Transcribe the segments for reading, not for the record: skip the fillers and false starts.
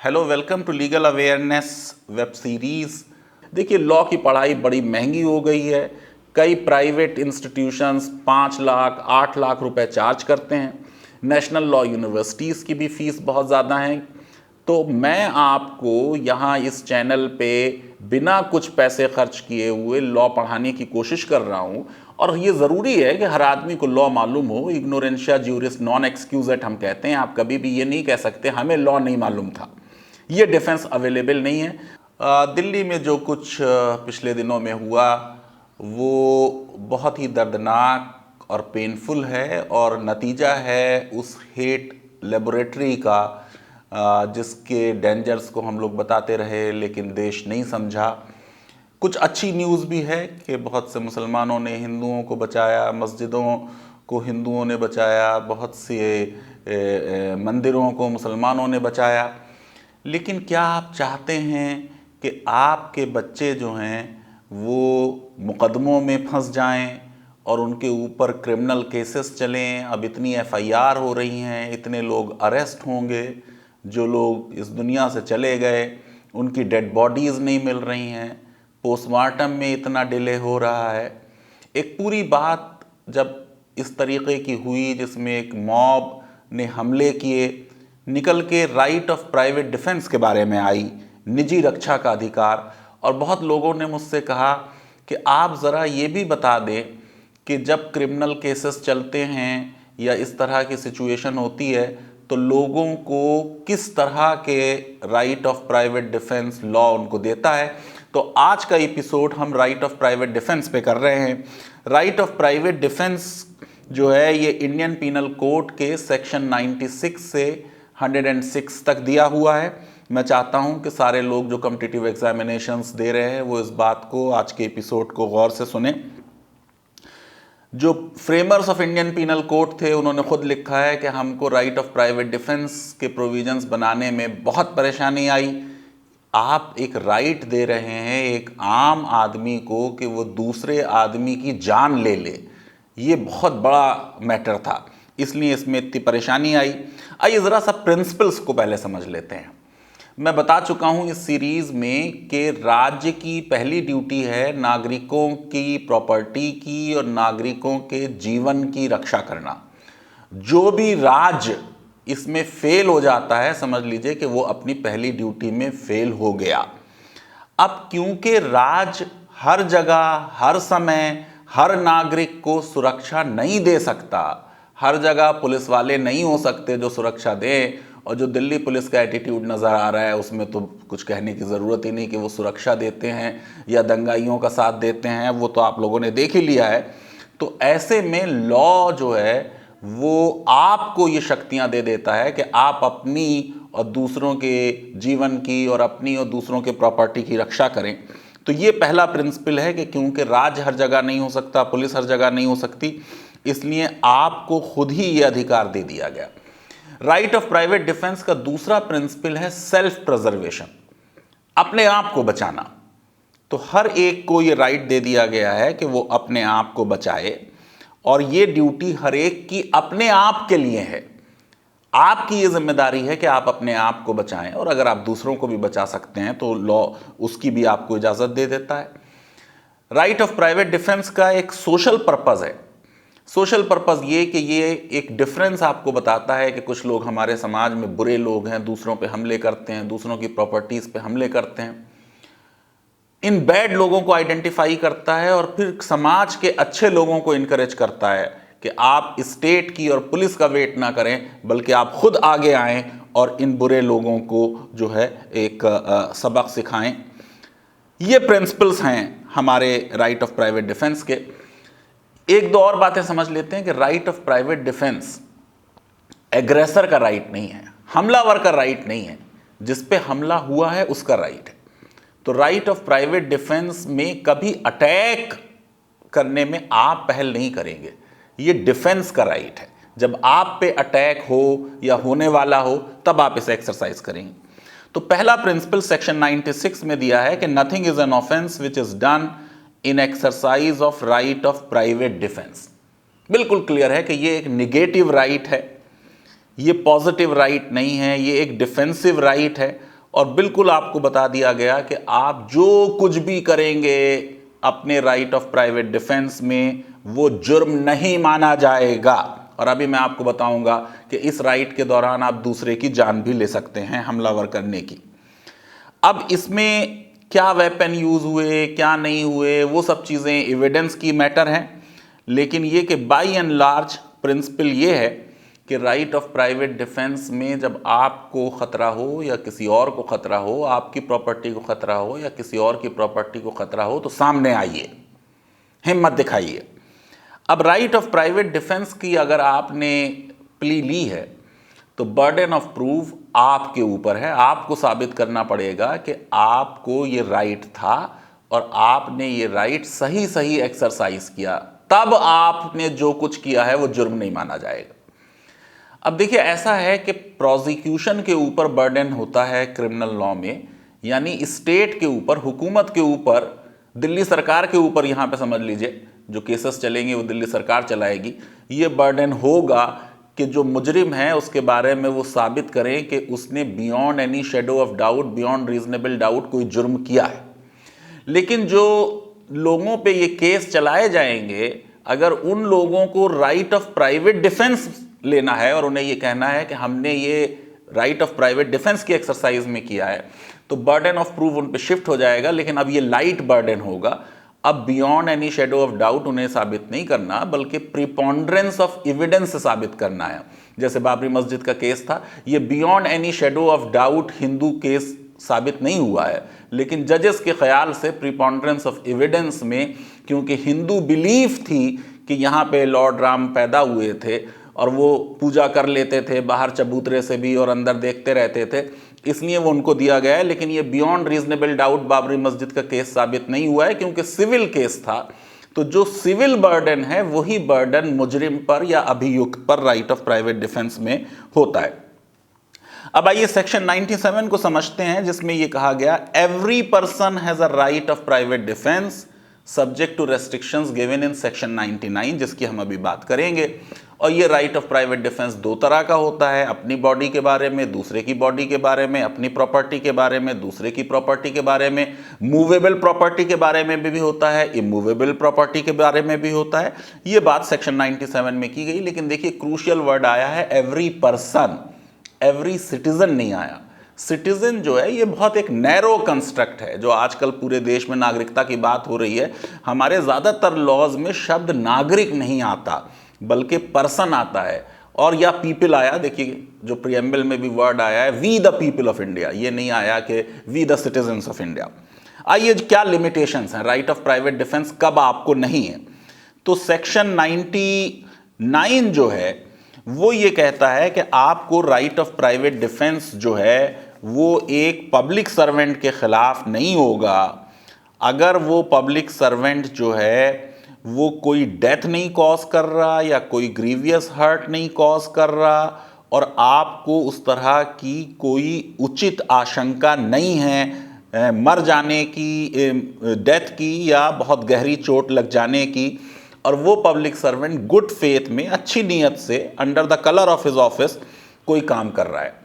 Hello, welcome to legal awareness web series. देखिए, law की पढ़ाई बड़ी महंगी हो गई है। कई प्राइवेट इंस्टीट्यूशंस 5 लाख 8 लाख रुपए चार्ज करते हैं। नेशनल लॉ यूनिवर्सिटीज़ की भी फ़ीस बहुत ज़्यादा है। तो मैं आपको यहाँ इस चैनल पे बिना कुछ पैसे खर्च किए हुए लॉ पढ़ाने की कोशिश कर रहा हूँ। और ये ज़रूरी है कि हर आदमी को लॉ मालूम हो। इग्नोरेंशिया ज्यूरिस नॉन एक्सक्यूजेट हम कहते हैं। आप कभी भी ये नहीं कह सकते हमें लॉ नहीं मालूम था। ये डिफेंस अवेलेबल नहीं है। दिल्ली में जो कुछ पिछले दिनों में हुआ वो बहुत ही दर्दनाक और पेनफुल है, और नतीजा है उस हेट लेबोरेटरी का जिसके डेंजर्स को हम लोग बताते रहे लेकिन देश नहीं समझा। कुछ अच्छी न्यूज़ भी है कि बहुत से मुसलमानों ने हिंदुओं को बचाया, मस्जिदों को हिंदुओं ने बचाया, बहुत से मंदिरों को मुसलमानों ने बचाया। लेकिन क्या आप चाहते हैं कि आपके बच्चे जो हैं वो मुकदमों में फंस जाएं और उनके ऊपर क्रिमिनल केसेस चलें? अब इतनी एफआईआर हो रही हैं, इतने लोग अरेस्ट होंगे, जो लोग इस दुनिया से चले गए उनकी डेड बॉडीज़ नहीं मिल रही हैं, पोस्टमार्टम में इतना डिले हो रहा है। एक पूरी बात जब इस तरीके की हुई जिसमें एक मॉब ने हमले किए, निकल के राइट ऑफ प्राइवेट डिफेंस के बारे में आई, निजी रक्षा का अधिकार। और बहुत लोगों ने मुझसे कहा कि आप ज़रा ये भी बता दें कि जब क्रिमिनल केसेस चलते हैं या इस तरह की सिचुएशन होती है तो लोगों को किस तरह के right of private defence law उनको देता है। तो आज का एपिसोड हम राइट ऑफ प्राइवेट डिफेंस पे कर रहे हैं। राइट ऑफ प्राइवेट डिफेंस जो है ये इंडियन पीनल कोड के सेक्शन 96 से 106 तक दिया हुआ है। मैं चाहता हूं कि सारे लोग जो कॉम्पिटिटिव एग्जामिनेशंस दे रहे हैं वो इस बात को, आज के एपिसोड को गौर से सुने। जो framers of Indian Penal Code थे उन्होंने खुद लिखा है कि हमको राइट ऑफ प्राइवेट डिफेंस के प्रोविजंस बनाने में बहुत परेशानी आई। आप एक राइट दे रहे हैं एक आम आदमी को कि वो दूसरे आदमी की जान ले ले, ये बहुत बड़ा मैटर था, इसलिए इसमें इतनी परेशानी आई। आइए ज़रा सा प्रिंसिपल्स को पहले समझ लेते हैं। मैं बता चुका हूं इस सीरीज़ में कि राज्य की पहली ड्यूटी है नागरिकों की प्रॉपर्टी की और नागरिकों के जीवन की रक्षा करना। जो भी राज्य इसमें फेल हो जाता है समझ लीजिए कि वो अपनी पहली ड्यूटी में फेल हो गया। अब क्योंकि राज्य हर जगह हर समय हर नागरिक को सुरक्षा नहीं दे सकता, हर जगह पुलिस वाले नहीं हो सकते जो सुरक्षा दें, और जो दिल्ली पुलिस का एटीट्यूड नज़र आ रहा है उसमें तो कुछ कहने की ज़रूरत ही नहीं कि वो सुरक्षा देते हैं या दंगाइयों का साथ देते हैं, वो तो आप लोगों ने देख ही लिया है। तो ऐसे में लॉ जो है वो आपको ये शक्तियां दे देता है कि आप अपनी और दूसरों के जीवन की और अपनी और दूसरों के प्रॉपर्टी की रक्षा करें। तो ये पहला प्रिंसिपल है कि क्योंकि राज्य हर जगह नहीं हो सकता, पुलिस हर जगह नहीं हो सकती, इसलिए आपको खुद ही ये अधिकार दे दिया गया। राइट ऑफ प्राइवेट डिफेंस का दूसरा प्रिंसिपल है सेल्फ प्रिजर्वेशन, अपने आप को बचाना। तो हर एक को ये राइट दे दिया गया है कि वो अपने आप को बचाए, और ये ड्यूटी हर एक की अपने आप के लिए है। आपकी ये जिम्मेदारी है कि आप अपने आप को बचाएं, और अगर आप दूसरों को भी बचा सकते हैं तो लॉ उसकी भी आपको इजाज़त दे देता है। राइट ऑफ प्राइवेट डिफेंस का एक सोशल पर्पज़ है। सोशल पर्पज़ ये कि ये एक डिफरेंस आपको बताता है कि कुछ लोग हमारे समाज में बुरे लोग हैं, दूसरों पे हमले करते हैं, दूसरों की प्रॉपर्टीज़ पे हमले करते हैं। इन बैड लोगों को आइडेंटिफाई करता है और फिर समाज के अच्छे लोगों को इनकरेज करता है कि आप स्टेट की और पुलिस का वेट ना करें, बल्कि आप खुद आगे आएं और इन बुरे लोगों को जो है एक सबक सिखाएं। ये प्रिंसिपल्स हैं हमारे राइट ऑफ प्राइवेट डिफेंस के। एक दो और बातें समझ लेते हैं कि right of private defence aggressor का राइट नहीं है, हमलावर का राइट नहीं है, जिस पे हमला हुआ है उसका राइट है। तो राइट ऑफ प्राइवेट डिफेंस में कभी अटैक करने में आप पहल नहीं करेंगे, ये डिफेंस का राइट है। जब आप पे अटैक हो या होने वाला हो तब आप इसे एक्सरसाइज करेंगे। तो पहला प्रिंसिपल सेक्शन 96 में दिया है कि nothing is an offence which is done in exercise of right of private defence. बिल्कुल क्लियर है कि ये एक निगेटिव राइट है, ये पॉजिटिव राइट नहीं है, ये एक डिफेंसिव राइट है। और बिल्कुल आपको बता दिया गया कि आप जो कुछ भी करेंगे अपने राइट ऑफ प्राइवेट डिफेंस में वो जुर्म नहीं माना जाएगा। और अभी मैं आपको बताऊंगा कि इस राइट के दौरान आप दूसरे की जान भी ले सकते हैं हमलावर करने की। अब इसमें क्या वेपन यूज हुए क्या नहीं हुए वो सब चीज़ें एविडेंस की मैटर हैं, लेकिन ये कि बाई एंड लार्ज प्रिंसिपल ये है कि राइट ऑफ प्राइवेट डिफेंस में जब आपको ख़तरा हो या किसी और को ख़तरा हो, आपकी प्रॉपर्टी को ख़तरा हो या किसी और की प्रॉपर्टी को ख़तरा हो, तो सामने आइए, हिम्मत दिखाइए। अब राइट ऑफ प्राइवेट डिफेंस की अगर आपने प्ली ली है तो बर्डन ऑफ प्रूफ आपके ऊपर है। आपको साबित करना पड़ेगा कि आपको ये राइट था और आपने ये राइट सही सही एक्सरसाइज किया, तब आपने जो कुछ किया है वो जुर्म नहीं माना जाएगा। अब देखिए, ऐसा है कि प्रोसिक्यूशन के ऊपर बर्डन होता है क्रिमिनल लॉ में, यानी स्टेट के ऊपर, हुकूमत के ऊपर, दिल्ली सरकार के ऊपर, यहां पे समझ लीजिए जो केसेस चलेंगे वो दिल्ली सरकार चलाएगी। ये बर्डन होगा कि जो मुजरिम है उसके बारे में वो साबित करें कि उसने beyond any shadow of doubt, beyond reasonable doubt कोई जुर्म किया है। लेकिन जो लोगों पे ये केस चलाए जाएंगे, अगर उन लोगों को राइट ऑफ प्राइवेट डिफेंस लेना है और उन्हें ये कहना है कि हमने ये राइट ऑफ प्राइवेट डिफेंस की एक्सरसाइज में किया है, तो बर्डन ऑफ प्रूफ उन पे शिफ्ट हो जाएगा। लेकिन अब ये लाइट बर्डन होगा। अब beyond any shadow of doubt उन्हें साबित नहीं करना, बल्कि प्रीपोंडरेंस ऑफ एविडेंस से साबित करना है। जैसे बाबरी मस्जिद का केस था, ये beyond any shadow of doubt Hindu case साबित नहीं हुआ है, लेकिन जजेस के ख्याल से प्रीपोंडरेंस ऑफ एविडेंस में, क्योंकि हिंदू बिलीफ थी कि यहाँ पे लॉर्ड राम पैदा हुए थे और वो पूजा कर लेते थे बाहर चबूतरे से भी और अंदर देखते रहते थे, इसलिए वो उनको दिया गया है। लेकिन ये बियॉन्ड रीजनेबल डाउट बाबरी मस्जिद का केस साबित नहीं हुआ है, क्योंकि सिविल केस था। तो जो सिविल बर्डन है वही बर्डन मुजरिम पर या अभियुक्त पर राइट ऑफ प्राइवेट डिफेंस में होता है। अब आइए सेक्शन 97 को समझते हैं, जिसमें यह कहा गया every person has a right of private defence subject to restrictions given in section 99, जिसकी हम अभी बात करेंगे। और ये राइट ऑफ प्राइवेट डिफेंस दो तरह का होता है, अपनी बॉडी के बारे में, दूसरे की बॉडी के बारे में, अपनी प्रॉपर्टी के बारे में, दूसरे की प्रॉपर्टी के बारे में, मूवेबल प्रॉपर्टी के बारे में भी होता है, इमूवेबल प्रॉपर्टी के बारे में भी होता है। ये बात सेक्शन 97 में की गई। लेकिन देखिए, क्रूशियल वर्ड आया है एवरी पर्सन, एवरी सिटीजन नहीं आया। सिटीजन जो है ये बहुत एक नैरो कंस्ट्रक्ट है। जो आजकल पूरे देश में नागरिकता की बात हो रही है, हमारे ज़्यादातर लॉज में शब्द नागरिक नहीं आता बल्कि पर्सन आता है, और या पीपल आया। देखिए, जो प्रियम्बल में भी वर्ड आया है we the people of India, ये नहीं आया कि we the citizens of India. आइए, क्या लिमिटेशंस हैं, राइट ऑफ प्राइवेट डिफेंस कब आपको नहीं है। तो सेक्शन 99 जो है वो ये कहता है कि आपको राइट ऑफ प्राइवेट डिफेंस जो है वो एक पब्लिक सर्वेंट के खिलाफ नहीं होगा अगर वो पब्लिक सर्वेंट जो है वो कोई डेथ नहीं कॉज कर रहा या कोई ग्रीवियस हर्ट नहीं कॉज कर रहा और आपको उस तरह की कोई उचित आशंका नहीं है मर जाने की, डेथ की या बहुत गहरी चोट लग जाने की, और वो पब्लिक सर्वेंट गुड फेथ में, अच्छी नीयत से, under the colour of his office कोई काम कर रहा है।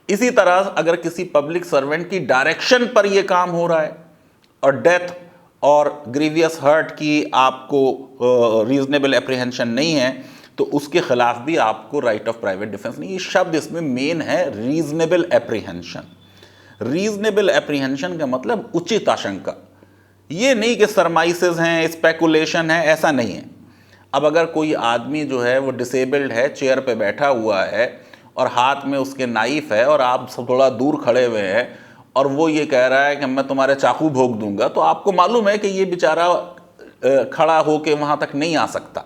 इसी तरह अगर किसी पब्लिक सर्वेंट की डायरेक्शन पर ये काम हो रहा है और डेथ और ग्रीवियस हर्ट की आपको रीजनेबल एप्रीहेंशन नहीं है, तो उसके खिलाफ भी आपको राइट ऑफ प्राइवेट डिफेंस नहीं। ये शब्द इसमें मेन है, रीजनेबल एप्रीहेंशन। रीजनेबल एप्रीहेंशन का मतलब उचित आशंका, ये नहीं कि सरमाइसेस हैं, स्पेकुलेशन है, ऐसा नहीं है। अब अगर कोई आदमी जो है वो डिसेबल्ड है, चेयर पे बैठा हुआ है और हाथ में उसके नाइफ है और आप थोड़ा दूर खड़े हुए हैं और वो ये कह रहा है कि मैं तुम्हारे चाकू भोंक दूंगा, तो आपको मालूम है कि ये बेचारा खड़ा होकर वहाँ तक नहीं आ सकता,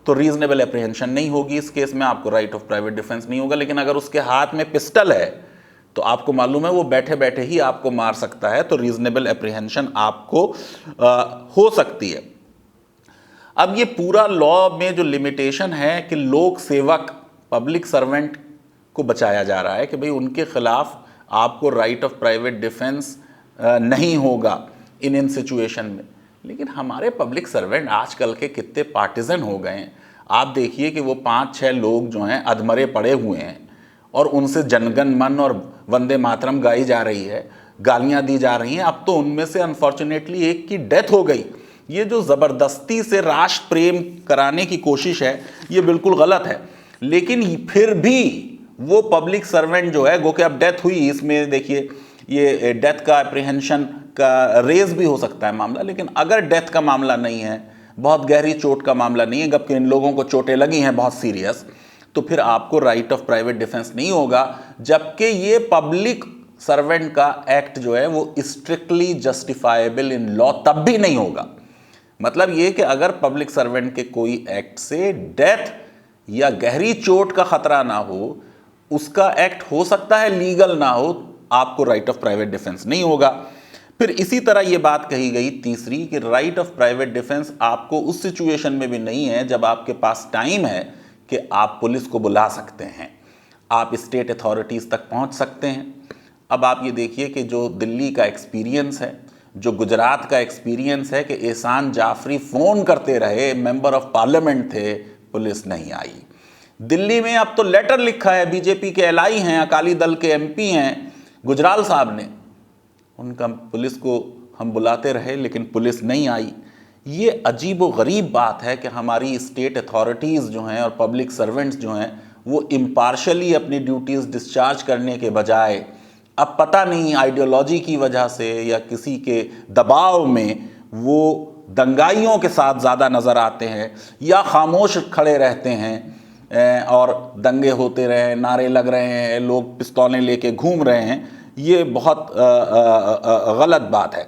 तो रीजनेबल एप्रीहेंशन नहीं होगी। इस केस में आपको राइट ऑफ प्राइवेट डिफेंस नहीं होगा। लेकिन अगर उसके हाथ में पिस्टल है तो आपको मालूम है वो बैठे बैठे ही आपको मार सकता है, तो रीजनेबल एप्रीहेंशन आपको हो सकती है। अब ये पूरा लॉ में जो लिमिटेशन है कि लोक सेवक, पब्लिक सर्वेंट को बचाया जा रहा है कि भाई उनके खिलाफ आपको राइट ऑफ प्राइवेट डिफेंस नहीं होगा इन सिचुएशन में। लेकिन हमारे पब्लिक सर्वेंट आजकल के कितने पार्टिजन हो गए हैं। आप देखिए कि वो 5-6 लोग जो हैं अधमरे पड़े हुए हैं और उनसे जनगण मन और वंदे मातरम गाई जा रही है, गालियां दी जा रही हैं। अब तो उनमें से अनफॉर्चुनेटली एक की डेथ हो गई। ये जो ज़बरदस्ती से राष्ट्र प्रेम कराने की कोशिश है, ये बिल्कुल गलत है। लेकिन फिर भी वो पब्लिक सर्वेंट जो है, गो कि अब डेथ हुई, इसमें देखिए ये डेथ का अप्रीहेंशन का रेज भी हो सकता है मामला, लेकिन अगर डेथ का मामला नहीं है, बहुत गहरी चोट का मामला नहीं है, जबकि इन लोगों को चोटें लगी हैं बहुत सीरियस, तो फिर आपको राइट ऑफ प्राइवेट डिफेंस नहीं होगा। जबकि ये पब्लिक सर्वेंट का एक्ट जो है वो स्ट्रिक्टली जस्टिफाइबल इन लॉ तब भी नहीं होगा। मतलब ये कि अगर पब्लिक सर्वेंट के कोई एक्ट से डेथ या गहरी चोट का खतरा ना हो, उसका एक्ट हो सकता है लीगल ना हो, आपको राइट ऑफ प्राइवेट डिफेंस नहीं होगा। फिर इसी तरह ये बात कही गई तीसरी कि राइट ऑफ प्राइवेट डिफेंस आपको उस सिचुएशन में भी नहीं है जब आपके पास टाइम है कि आप पुलिस को बुला सकते हैं, आप स्टेट अथॉरिटीज़ तक पहुंच सकते हैं। अब आप ये देखिए कि जो दिल्ली का एक्सपीरियंस है, जो गुजरात का एक्सपीरियंस है कि एहसान जाफरी फ़ोन करते रहे, मेंबर ऑफ पार्लियामेंट थे, पुलिस नहीं आई। दिल्ली में अब तो लेटर लिखा है, बीजेपी के एलआई हैं, अकाली दल के एमपी हैं गुजराल साहब ने, उनका पुलिस को हम बुलाते रहे लेकिन पुलिस नहीं आई। ये अजीब व गरीब बात है कि हमारी स्टेट अथॉरिटीज़ जो हैं और पब्लिक सर्वेंट्स जो हैं वो इम्पार्शली अपनी ड्यूटीज़ डिस्चार्ज करने के बजाय अब पता नहीं आइडियोलॉजी की वजह से या किसी के दबाव में वो दंगाइयों के साथ ज़्यादा नज़र आते हैं या खामोश खड़े रहते हैं और दंगे होते रहे, नारे लग रहे हैं, लोग पिस्तौलें लेके घूम रहे हैं। ये बहुत गलत बात है।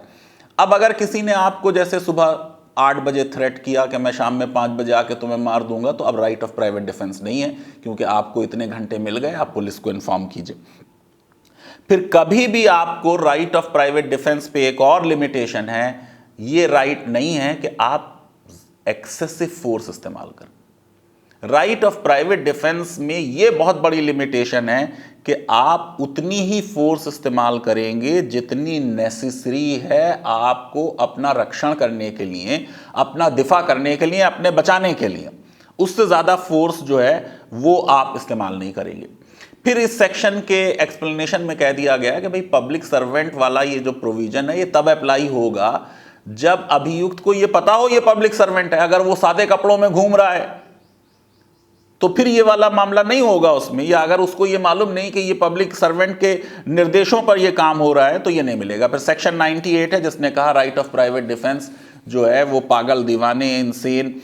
अब अगर किसी ने आपको जैसे सुबह 8 बजे थ्रेट किया कि मैं शाम में 5 बजे आके तुम्हें मार दूंगा, तो अब राइट ऑफ प्राइवेट डिफेंस नहीं है, क्योंकि आपको इतने घंटे मिल गए, आप पुलिस को इन्फॉर्म कीजिए। फिर कभी भी आपको राइट ऑफ प्राइवेट डिफेंस पे एक और लिमिटेशन है, ये राइट नहीं है कि आप एक्सेसिव फोर्स इस्तेमाल करें। राइट ऑफ प्राइवेट डिफेंस में ये बहुत बड़ी लिमिटेशन है कि आप उतनी ही फोर्स इस्तेमाल करेंगे जितनी नेसेसरी है आपको अपना रक्षण करने के लिए, अपना दिफा करने के लिए, अपने बचाने के लिए। उससे ज़्यादा फोर्स जो है वो आप इस्तेमाल नहीं करेंगे। फिर इस सेक्शन के एक्सप्लेनेशन में कह दिया गया है कि भाई पब्लिक सर्वेंट वाला ये जो प्रोविजन है ये तब अप्लाई होगा जब अभियुक्त को ये पता हो ये पब्लिक सर्वेंट है। अगर वो सादे कपड़ों में घूम रहा है तो फिर ये वाला मामला नहीं होगा उसमें, या अगर उसको ये मालूम नहीं कि ये पब्लिक सर्वेंट के निर्देशों पर ये काम हो रहा है तो ये नहीं मिलेगा। फिर सेक्शन 98 है जिसने कहा राइट ऑफ प्राइवेट डिफेंस जो है वो पागल, दीवाने, इंसेन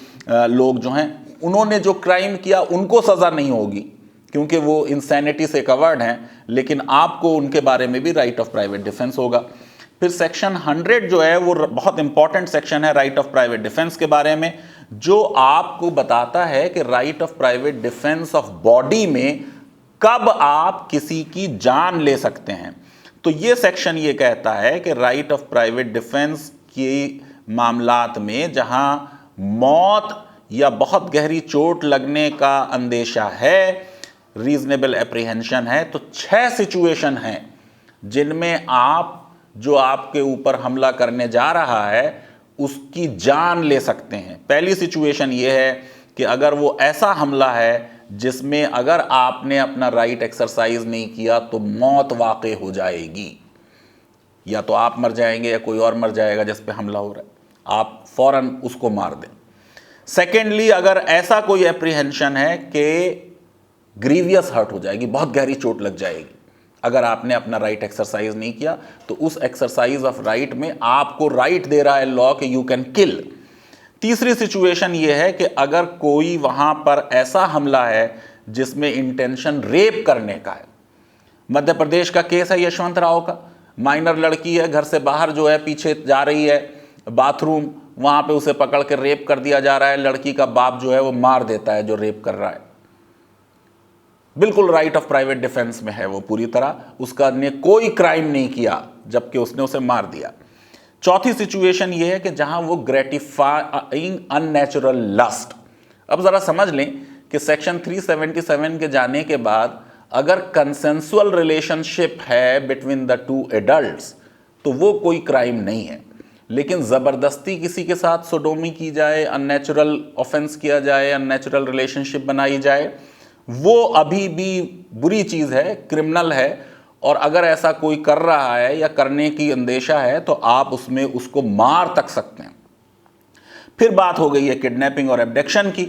लोग जो हैं उन्होंने जो क्राइम किया उनको सज़ा नहीं होगी क्योंकि वो इंसैनिटी से कवर्ड हैं, लेकिन आपको उनके बारे में भी राइट ऑफ प्राइवेट डिफेंस होगा। फिर सेक्शन 100 जो है वो बहुत इंपॉर्टेंट सेक्शन है राइट ऑफ प्राइवेट डिफेंस के बारे में, जो आपको बताता है कि right of private defence of body में कब आप किसी की जान ले सकते हैं। तो ये सेक्शन ये कहता है कि राइट ऑफ प्राइवेट डिफेंस के मामलात में जहां मौत या बहुत गहरी चोट लगने का अंदेशा है, रीजनेबल एप्रीहेंशन है, तो 6 सिचुएशन हैं जिनमें आप जो आपके ऊपर हमला करने जा रहा है उसकी जान ले सकते हैं। पहली सिचुएशन ये है कि अगर वो ऐसा हमला है जिसमें अगर आपने अपना राइट एक्सरसाइज नहीं किया तो मौत वाक़ई हो जाएगी, या तो आप मर जाएंगे या कोई और मर जाएगा जिस पे हमला हो रहा है, आप फौरन उसको मार दें। सेकेंडली, अगर ऐसा कोई एप्रीहेंशन है कि ग्रीवियस हर्ट हो जाएगी, बहुत गहरी चोट लग जाएगी, अगर आपने अपना राइट एक्सरसाइज नहीं किया तो उस एक्सरसाइज ऑफ राइट में आपको राइट दे रहा है लॉ कि यू कैन किल। तीसरी सिचुएशन ये है कि अगर कोई वहां पर ऐसा हमला है जिसमें इंटेंशन रेप करने का है। मध्य प्रदेश का केस है यशवंत राव का, माइनर लड़की है, घर से बाहर जो है पीछे जा रही है बाथरूम, वहां पे उसे पकड़ के रेप कर दिया जा रहा है। लड़की का बाप जो है वो मार देता है जो रेप कर रहा है। बिल्कुल राइट ऑफ प्राइवेट डिफेंस में है वो पूरी तरह, उसका ने कोई क्राइम नहीं किया जबकि उसने उसे मार दिया। चौथी सिचुएशन ये है कि जहां वो ग्रेटिफाइंग अननेचुरल लस्ट। अब जरा समझ लें कि सेक्शन 377 के जाने के बाद अगर कंसेंसुअल रिलेशनशिप है बिटवीन द टू एडल्ट्स तो वो कोई क्राइम नहीं है, लेकिन ज़बरदस्ती किसी के साथ सोडोमी की जाए, अननेचुरल ऑफेंस किया जाए, अननेचुरल रिलेशनशिप बनाई जाए, वो अभी भी बुरी चीज़ है, क्रिमिनल है, और अगर ऐसा कोई कर रहा है या करने की अंदेशा है तो आप उसमें उसको मार तक सकते हैं। फिर बात हो गई है किडनैपिंग और एब्डक्शन की,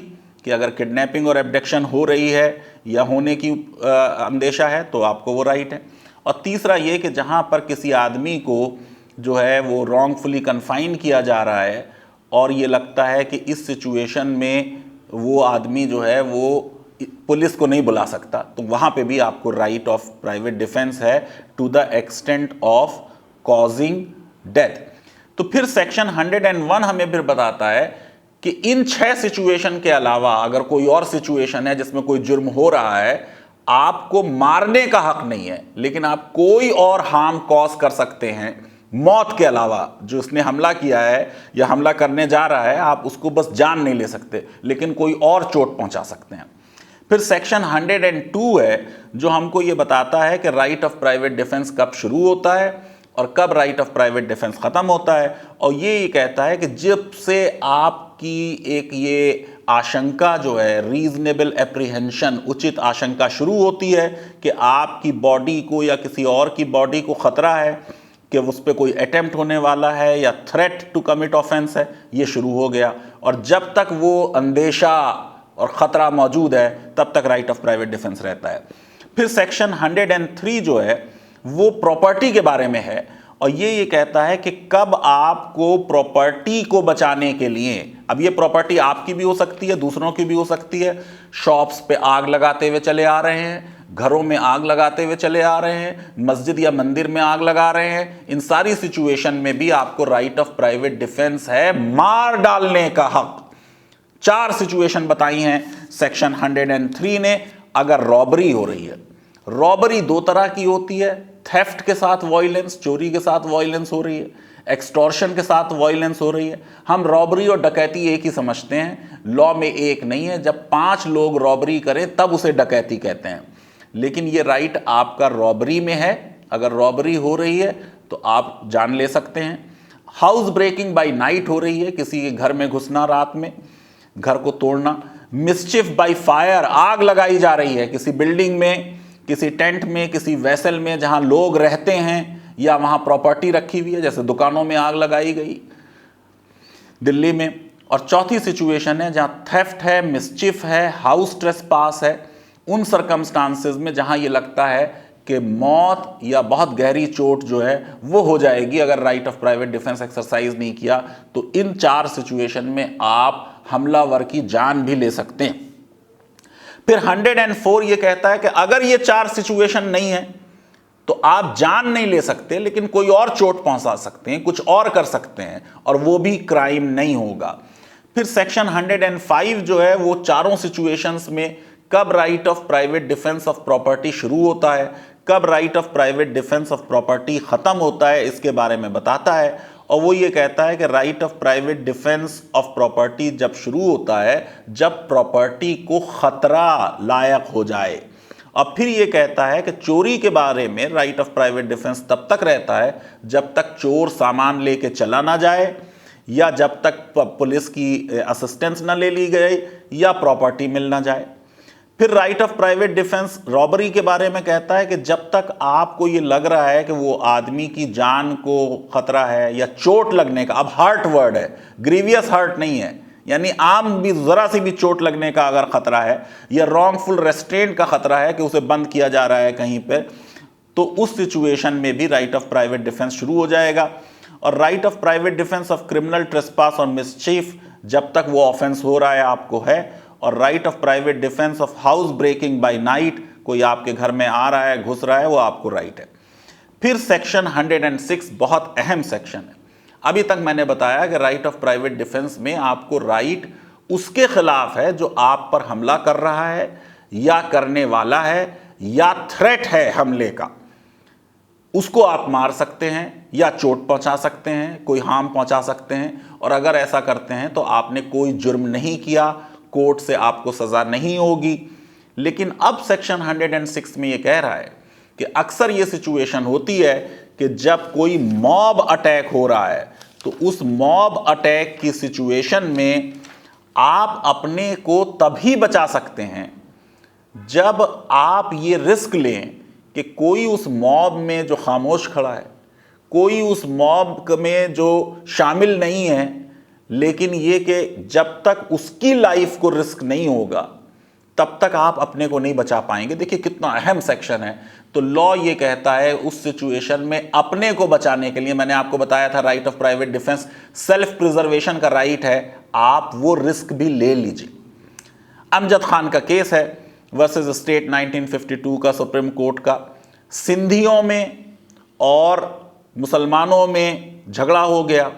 कि अगर किडनैपिंग और एब्डक्शन हो रही है या होने की अंदेशा है तो आपको वो राइट है। और तीसरा ये कि जहाँ पर किसी आदमी को जो है वो रॉन्गफुली कन्फाइन किया जा रहा है और ये लगता है कि इस सिचुएशन में वो आदमी जो है वो पुलिस को नहीं बुला सकता, तो वहाँ पे भी आपको राइट ऑफ प्राइवेट डिफेंस है to the extent of causing death. तो फिर सेक्शन 101 हमें फिर बताता है कि इन 6 सिचुएशन के अलावा अगर कोई और सिचुएशन है जिसमें कोई जुर्म हो रहा है, आपको मारने का हक नहीं है, लेकिन आप कोई और हार्म कॉज कर सकते हैं मौत के अलावा। जो उसने हमला किया है या हमला करने जा रहा है, आप उसको बस जान नहीं ले सकते, लेकिन कोई और चोट पहुंचा सकते हैं। फिर सेक्शन 102 है जो हमको ये बताता है कि राइट ऑफ प्राइवेट डिफेंस कब शुरू होता है और कब राइट ऑफ प्राइवेट डिफेंस ख़त्म होता है। और ये कहता है कि जब से आपकी एक ये आशंका जो है, रीजनेबल एप्रीहेंशन, उचित आशंका शुरू होती है कि आपकी बॉडी को या किसी और की बॉडी को ख़तरा है कि उस पर कोई अटेम्प्ट होने वाला है या थ्रेट टू कमिट ऑफेंस है, ये शुरू हो गया। और जब तक वो अंदेशा और ख़तरा मौजूद है तब तक राइट ऑफ प्राइवेट डिफेंस रहता है। फिर सेक्शन 103 जो है वो प्रॉपर्टी के बारे में है, और ये कहता है कि कब आपको प्रॉपर्टी को बचाने के लिए, अब ये प्रॉपर्टी आपकी भी हो सकती है, दूसरों की भी हो सकती है, शॉप्स पे आग लगाते हुए चले आ रहे हैं, घरों में आग लगाते हुए चले आ रहे हैं, मस्जिद या मंदिर में आग लगा रहे हैं, इन सारी सिचुएशन में भी आपको राइट ऑफ प्राइवेट डिफेंस है, मार डालने का हक। 4 सिचुएशन बताई हैं सेक्शन 103 ने। अगर रॉबरी हो रही है, रॉबरी 2 तरह की होती है, थेफ्ट के साथ वायलेंस, चोरी के साथ वायलेंस हो रही है, एक्सटॉर्शन के साथ वायलेंस हो रही है। हम रॉबरी और डकैती एक ही समझते हैं, लॉ में एक नहीं है। जब 5 लोग रॉबरी करें तब उसे डकैती कहते हैं, लेकिन ये राइट आपका रॉबरी में है। अगर रॉबरी हो रही है तो आप जान ले सकते हैं। हाउस ब्रेकिंग बाय नाइट हो रही है, किसी के घर में घुसना, रात में घर को तोड़ना। मिसचिफ बाय फायर, आग लगाई जा रही है किसी बिल्डिंग में, किसी टेंट में, किसी वेसल में जहां लोग रहते हैं या वहां प्रॉपर्टी रखी हुई है, जैसे दुकानों में आग लगाई गई दिल्ली में। और चौथी सिचुएशन है जहां थेफ्ट है, मिसचिफ है, हाउस ट्रेसपास है, उन सर्कमस्टांसेस में जहां ये लगता है कि मौत या बहुत गहरी चोट जो है वो हो जाएगी अगर right of private defence exercise नहीं किया। तो इन 4 सिचुएशन में आप हमलावर की जान भी ले सकते हैं। फिर 104 ये कहता है कि अगर ये 4 सिचुएशन नहीं है तो आप जान नहीं ले सकते, लेकिन कोई और चोट पहुंचा सकते हैं, कुछ और कर सकते हैं, और वो भी क्राइम नहीं होगा। फिर सेक्शन 105 जो है वो चारों सिचुएशंस में कब right of private defence of property शुरू होता है, कब right of private defence of property खत्म होता है, इसके बारे में बताता है। और वो ये कहता है कि right of private defence of property जब शुरू होता है जब प्रॉपर्टी को खतरा लायक हो जाए। अब फिर ये कहता है कि चोरी के बारे में राइट ऑफ प्राइवेट डिफेंस तब तक रहता है जब तक चोर सामान लेके चला ना जाए, या जब तक पुलिस की असिस्टेंस ना ले ली गई, या प्रॉपर्टी मिल ना जाए। फिर right of private defence robbery के बारे में कहता है कि जब तक आपको ये लग रहा है कि वो आदमी की जान को खतरा है या चोट लगने का, अब हर्ट वर्ड है, ग्रीवियस हर्ट नहीं है, यानी आम भी ज़रा सी भी चोट लगने का अगर खतरा है या रॉन्गफुल रेस्ट्रेंट का खतरा है कि उसे बंद किया जा रहा है कहीं पे, तो उस सिचुएशन में भी राइट ऑफ प्राइवेट डिफेंस शुरू हो जाएगा। और right of private defence of criminal trespass और मिसचीफ जब तक वो ऑफेंस हो रहा है आपको है। और right of private defence of house breaking by night, कोई आपके घर में आ रहा है, घुस रहा है, वो आपको राइट है। फिर सेक्शन 106 बहुत अहम सेक्शन है। अभी तक मैंने बताया कि राइट ऑफ प्राइवेट डिफेंस में आपको राइट उसके खिलाफ है जो आप पर हमला कर रहा है या करने वाला है या थ्रेट है हमले का, उसको आप मार सकते हैं या चोट पहुंचा सकते हैं, कोई हार्म पहुंचा सकते हैं। और अगर ऐसा करते हैं तो आपने कोई जुर्म नहीं किया, कोर्ट से आपको सजा नहीं होगी। लेकिन अब सेक्शन 106 में ये कह रहा है कि अक्सर ये सिचुएशन होती है कि जब कोई मॉब अटैक हो रहा है तो उस मॉब अटैक की सिचुएशन में आप अपने को तभी बचा सकते हैं जब आप ये रिस्क लें कि कोई उस मॉब में जो खामोश खड़ा है, कोई उस मॉब में जो शामिल नहीं है, लेकिन ये कि जब तक उसकी लाइफ को रिस्क नहीं होगा तब तक आप अपने को नहीं बचा पाएंगे। देखिए कितना अहम सेक्शन है। तो लॉ ये कहता है उस सिचुएशन में अपने को बचाने के लिए, मैंने आपको बताया था right of private defence, self preservation का राइट है, आप वो रिस्क भी ले लीजिए। अमजद खान का केस है वर्सेस स्टेट 1952 का, सुप्रीम कोर्ट का। सिंधियों में और मुसलमानों में झगड़ा हो गया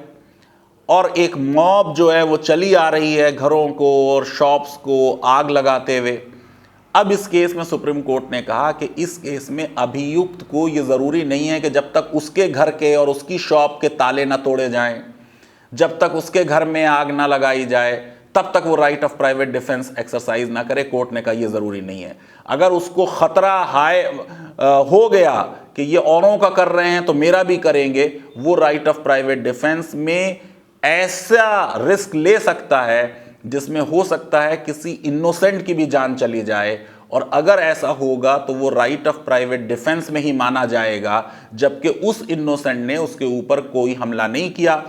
और एक मॉब जो है वो चली आ रही है घरों को और शॉप्स को आग लगाते हुए। अब इस केस में सुप्रीम कोर्ट ने कहा कि इस केस में अभियुक्त को ये ज़रूरी नहीं है कि जब तक उसके घर के और उसकी शॉप के ताले ना तोड़े जाएं, जब तक उसके घर में आग ना लगाई जाए, तब तक वो right of private defence exercise ना करे। कोर्ट ने कहा ये ज़रूरी नहीं है। अगर उसको ख़तरा हो गया कि ये औरों का कर रहे हैं तो मेरा भी करेंगे, वो राइट ऑफ प्राइवेट डिफेंस में ऐसा रिस्क ले सकता है जिसमें हो सकता है किसी इनोसेंट की भी जान चली जाए, और अगर ऐसा होगा तो वो राइट ऑफ प्राइवेट डिफेंस में ही माना जाएगा, जबकि उस इनोसेंट ने उसके ऊपर कोई हमला नहीं किया।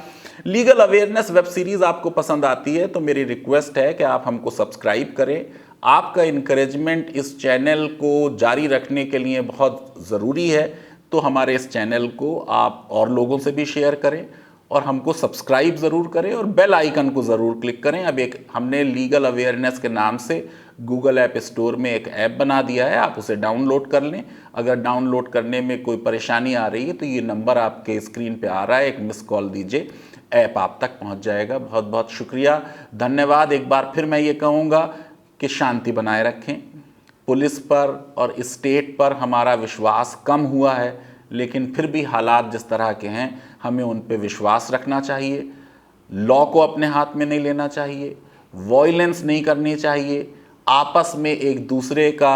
लीगल अवेयरनेस वेब सीरीज़ आपको पसंद आती है तो मेरी रिक्वेस्ट है कि आप हमको सब्सक्राइब करें। आपका इनकरेजमेंट इस चैनल को जारी रखने के लिए बहुत ज़रूरी है, तो हमारे इस चैनल को आप और लोगों से भी शेयर करें और हमको सब्सक्राइब ज़रूर करें और बेल आइकन को ज़रूर क्लिक करें। अब एक हमने लीगल अवेयरनेस के नाम से गूगल ऐप स्टोर में एक ऐप बना दिया है, आप उसे डाउनलोड कर लें। अगर डाउनलोड करने में कोई परेशानी आ रही है तो ये नंबर आपके स्क्रीन पे आ रहा है, एक मिस कॉल दीजिए, ऐप आप तक पहुंच जाएगा। बहुत बहुत शुक्रिया, धन्यवाद। एक बार फिर मैं ये कहूँगा कि शांति बनाए रखें। पुलिस पर और स्टेट पर हमारा विश्वास कम हुआ है, लेकिन फिर भी हालात जिस तरह के हैं हमें उन पे विश्वास रखना चाहिए। लॉ को अपने हाथ में नहीं लेना चाहिए, वॉयलेंस नहीं करनी चाहिए, आपस में एक दूसरे का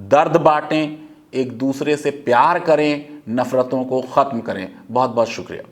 दर्द बांटें, एक दूसरे से प्यार करें, नफ़रतों को ख़त्म करें। बहुत बहुत शुक्रिया।